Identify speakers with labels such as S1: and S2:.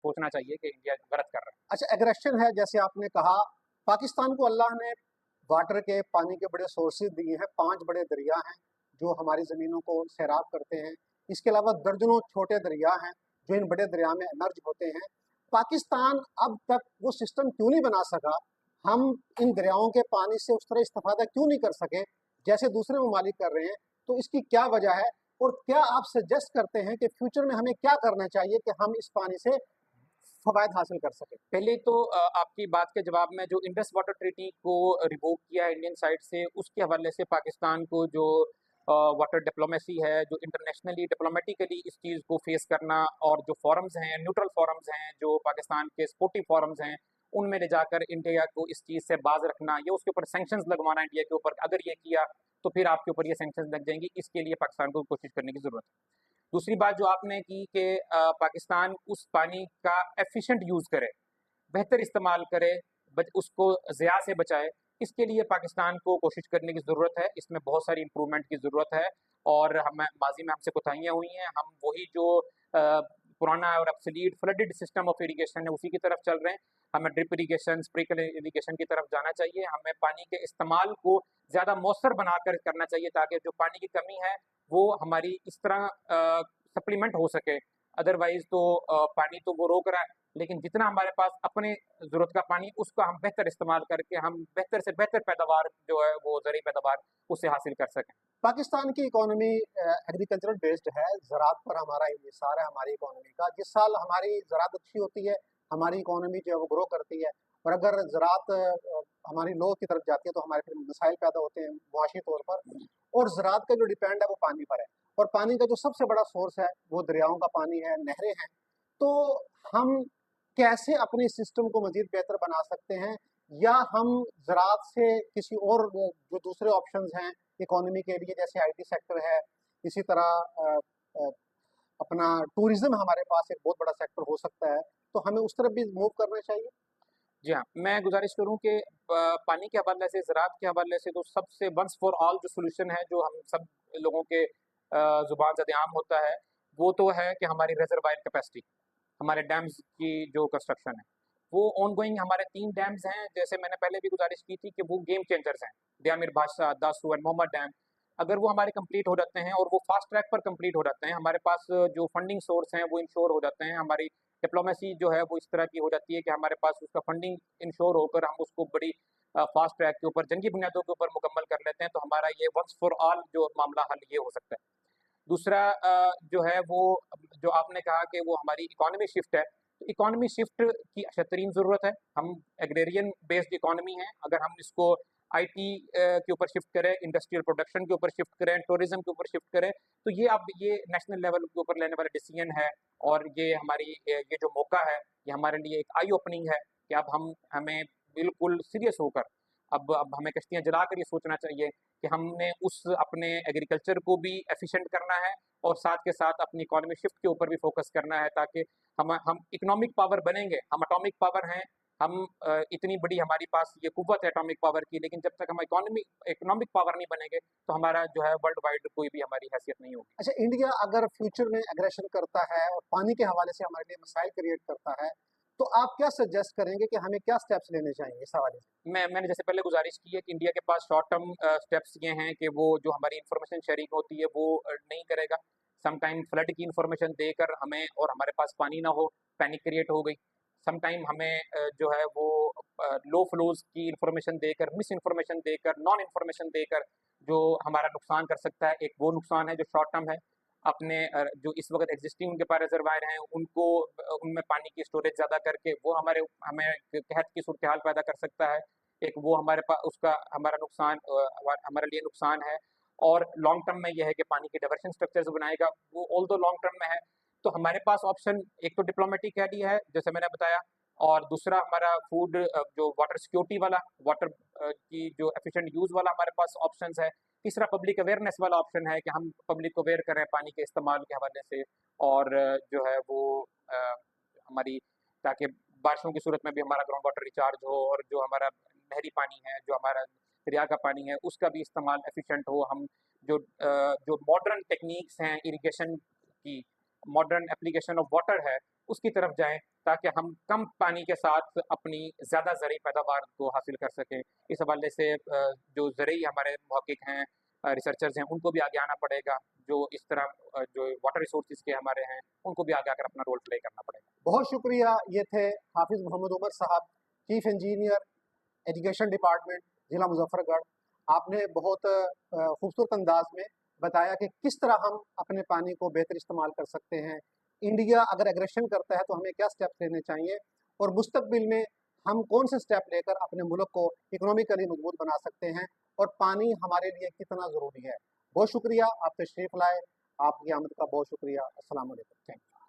S1: सोचना चाहिए कि इंडिया गलत कर रहा है।
S2: अच्छा, एग्रेशन है जैसे आपने कहा, पाकिस्तान को अल्लाह ने वाटर के, पानी के बड़े सोर्सेज दिए हैं, 5 बड़े दरिया हैं जो हमारी ज़मीनों को सैराब करते हैं। इसके अलावा दर्जनों छोटे दरिया हैं जो इन बड़े दरिया में इमर्ज होते हैं। पाकिस्तान अब तक वो सिस्टम क्यों नहीं बना सका? हम इन दरियाओं के पानी से उस तरह इस्तेफादा क्यों नहीं कर सके जैसे दूसरे ममालिक कर रहे हैं? तो इसकी क्या वजह है? और क्या आप सजेस्ट करते हैं कि फ्यूचर में हमें क्या करना चाहिए कि हम इस पानी से फ़वायद हासिल कर सकें?
S1: पहले तो आपकी बात के जवाब में जो इंडस वाटर ट्रीटी को रिवोक किया है इंडियन साइड से, उसके हवाले से पाकिस्तान को जो वाटर डिप्लोमेसी है, जो इंटरनेशनली डिप्लोमेटिकली इस चीज़ को फेस करना, और जो फोरम्स हैं, न्यूट्रल फोरम्स हैं, जो पाकिस्तान के स्पोर्टिव फोरम्स हैं, उनमें ले जाकर इंडिया को इस चीज़ से बाज रखना, या उसके ऊपर सैंक्शंस लगवाना इंडिया के ऊपर, अगर ये किया तो फिर आपके ऊपर ये सैंक्शंस लग जाएंगी। इसके लिए पाकिस्तान को कोशिश करने की ज़रूरत है। दूसरी बात जो आपने की कि पाकिस्तान उस पानी का एफिशिएंट यूज़ करे, बेहतर इस्तेमाल करे, उसको ज़िया से बचाए, इसके लिए पाकिस्तान को कोशिश करने की ज़रूरत है। इसमें बहुत सारी इम्प्रूवमेंट की ज़रूरत है, और हमें माजी में हमसे कोताहियाँ हुई हैं। हम वही जो पुराना और obsolete flooded system of irrigation है उसी की तरफ चल रहे हैं। हमें ड्रिप इरिगेशन, स्प्रिंकलर इरिगेशन की तरफ जाना चाहिए। हमें पानी के इस्तेमाल को ज़्यादा मौसर बनाकर करना चाहिए, ताकि जो पानी की कमी है वो हमारी इस तरह सप्लीमेंट हो सके। अदरवाइज तो पानी तो वो रोक रहा है, लेकिन जितना हमारे पास अपने ज़रूरत का पानी, उसका हम बेहतर इस्तेमाल करके हम बेहतर से बेहतर पैदावार जो है वो ज़रूरी पैदावार उससे हासिल कर सकें।
S2: पाकिस्तान की इकोनॉमी एग्रीकल्चरल बेस्ड है, ज़राअत पर हमारा इन्हिसार है हमारी इकोनॉमी का। जिस साल हमारी ज़राअत अच्छी होती है, हमारी इकोनॉमी जो है वो ग्रो करती है, और अगर ज़राअत हमारी लो की तरफ जाती है तो हमारे फिर मसाइल पैदा होते हैं मुआशी तौर पर। और ज़राअत का जो डिपेंड है वो पानी पर है, और पानी का जो सबसे बड़ा सोर्स है वो दरियाओं का पानी है, नहरें हैं। तो हम कैसे अपने सिस्टम को मज़ीद बेहतर बना सकते हैं, या हम ज़राअत से किसी और जो दूसरे ऑप्शंस हैं इकोनॉमी के लिए, जैसे आईटी सेक्टर है, इसी तरह अ, अपना टूरिज्म हमारे पास एक बहुत बड़ा सेक्टर हो सकता है, तो हमें उस तरफ भी मूव करना चाहिए?
S1: जी हाँ, मैं गुजारिश करूँ कि पानी के हवाले से, ज़राअत के हवाले से तो सबसे वंस फॉर ऑल जो सॉल्यूशन है, जो हम सब लोगों के ज़ुबान ज़द-ए-आम होता है, वो तो है कि हमारी रिज़र्वायर कैपेसिटी, हमारे डैम्स की जो कंस्ट्रक्शन है, वो ऑनगोइंग हमारे 3 डैम्स हैं। जैसे मैंने पहले भी गुज़ारिश की थी कि वो गेम चेंजर्स हैं, दयामिर बादशाह, दासू एंड मोहम्मद डैम। अगर वो हमारे कंप्लीट हो जाते हैं और वो फास्ट ट्रैक पर कंप्लीट हो जाते हैं, हमारे पास जो फंडिंग सोर्स हैं वो इंश्योर हो जाते हैं, हमारी डिप्लोमेसी जो है वो इस तरह की हो जाती है कि हमारे पास उसका फंडिंग इंश्योर होकर हम उसको बड़ी फास्ट ट्रैक के ऊपर, जंगी बुनियादों के ऊपर मुकम्मल कर लेते हैं, तो हमारा ये वंस फॉर ऑल जो मामला हल ये हो सकता है। दूसरा जो है वो, जो आपने कहा कि वो हमारी इकोनॉमी शिफ्ट है, तो इकोनॉमी शिफ्ट की अशतरीन ज़रूरत है। हम एग्रेरियन बेस्ड इकोनॉमी है, अगर हम इसको आईटी के ऊपर शिफ्ट करें, इंडस्ट्रियल प्रोडक्शन के ऊपर शिफ्ट करें, टूरिज्म के ऊपर शिफ्ट करें, तो ये अब ये नेशनल लेवल के ऊपर लेने वाला डिसीजन है, और ये हमारी ये जो मौका है, ये हमारे लिए एक आई ओपनिंग है कि अब हम हमें बिल्कुल सीरियस होकर अब हमें कश्तियाँ जलाकर ये सोचना चाहिए कि हमने उस अपने एग्रीकल्चर को भी एफिशिएंट करना है, और साथ के साथ अपनी इकोनॉमी शिफ्ट के ऊपर भी फोकस करना है, ताकि हम इकोनॉमिक पावर बनेंगे। हम एटॉमिक पावर हैं, हम इतनी बड़ी हमारी पास ये कुव्वत है एटॉमिक पावर की, लेकिन जब तक हम इकोनॉमिक पावर नहीं बनेंगे, तो हमारा जो है वर्ल्ड वाइड कोई भी हमारी हैसियत नहीं होगी।
S2: अच्छा, इंडिया अगर फ्यूचर में एग्रेशन करता है और पानी के हवाले से हमारे लिए मसाइल क्रिएट करता है, तो आप क्या सजेस्ट करेंगे कि हमें क्या स्टेप्स लेने चाहिए इस हवाले से?
S1: मैंने जैसे पहले गुजारिश की है कि इंडिया के पास शॉर्ट टर्म स्टेप्स ये हैं कि वो जो हमारी इंफॉर्मेशन शेयरिंग होती है वो नहीं करेगा। समटाइम फ्लड की इंफॉर्मेशन देकर हमें, और हमारे पास पानी ना हो, पैनिक क्रिएट हो गई। समटाइम हमें जो है वो लो फ्लोज की इंफॉर्मेशन देकर, मिस इंफॉर्मेशन देकर, नॉन इंफॉर्मेशन देकर जो हमारा नुकसान कर सकता है, एक वो नुकसान है जो शॉर्ट टर्म है। अपने जो इस वक्त एग्जिस्टिंग उनके पास रिजर्वायर हैं, उनको उनमें पानी की स्टोरेज ज़्यादा करके वो हमें कहत की सूरत हाल पैदा कर सकता है। एक वो हमारे पास उसका हमारा नुकसान हमारे लिए नुकसान है। और लॉन्ग टर्म में यह है कि पानी के डाइवर्शन स्ट्रक्चर्स बनाएगा, वो ऑल दो लॉन्ग टर्म में है। तो हमारे पास ऑप्शन एक तो डिप्लोमेटिक कैडी है जैसे मैंने बताया, और दूसरा हमारा फूड जो वाटर सिक्योरिटी वाला, वाटर की जो एफिशिएंट यूज़ वाला हमारे पास ऑप्शंस है। तीसरा पब्लिक अवेयरनेस वाला ऑप्शन है कि हम पब्लिक को अवेयर करें पानी के इस्तेमाल के हवाले से, और जो है वो हमारी, ताकि बारिशों की सूरत में भी हमारा ग्राउंड वाटर रिचार्ज हो, और जो हमारा नहरी पानी है, जो हमारा दरिया का पानी है, उसका भी इस्तेमाल एफिशिएंट हो। हम जो जो मॉडर्न टेक्निक्स हैं इरिगेशन की, मॉडर्न एप्लीकेशन ऑफ वाटर है, उसकी तरफ जाएँ, ताकि हम कम पानी के साथ अपनी ज़्यादा ज़रूरी पैदावार को हासिल कर सकें। इस हवाले से जो ज़रूरी हमारे महक़िक़ हैं, रिसर्चर्स हैं, उनको भी आगे आना पड़ेगा। जो इस तरह जो वाटर रिसोर्सेज़ के हमारे हैं, उनको भी आगे आकर अपना रोल प्ले करना पड़ेगा।
S2: बहुत शुक्रिया। ये थे हाफ़िज़ मोहम्मद उमर साहब, चीफ़ इंजीनियर, एजुकेशन डिपार्टमेंट, ज़िला मुज़फ़्फ़रगढ़। आपने बहुत खूबसूरत अंदाज़ में बताया कि किस तरह हम अपने पानी को बेहतर इस्तेमाल कर सकते हैं। इंडिया अगर एग्रेशन करता है तो हमें क्या स्टेप्स लेने चाहिए और मुस्तक़बिल में हम कौन से स्टेप लेकर अपने मुल्क को इकोनॉमिकली मजबूत बना सकते हैं और पानी हमारे लिए कितना ज़रूरी है। बहुत शुक्रिया, आप तशरीफ़ लाए। आपकी आमद का बहुत शुक्रिया। अस्सलाम वालेकुम।
S1: Thank you.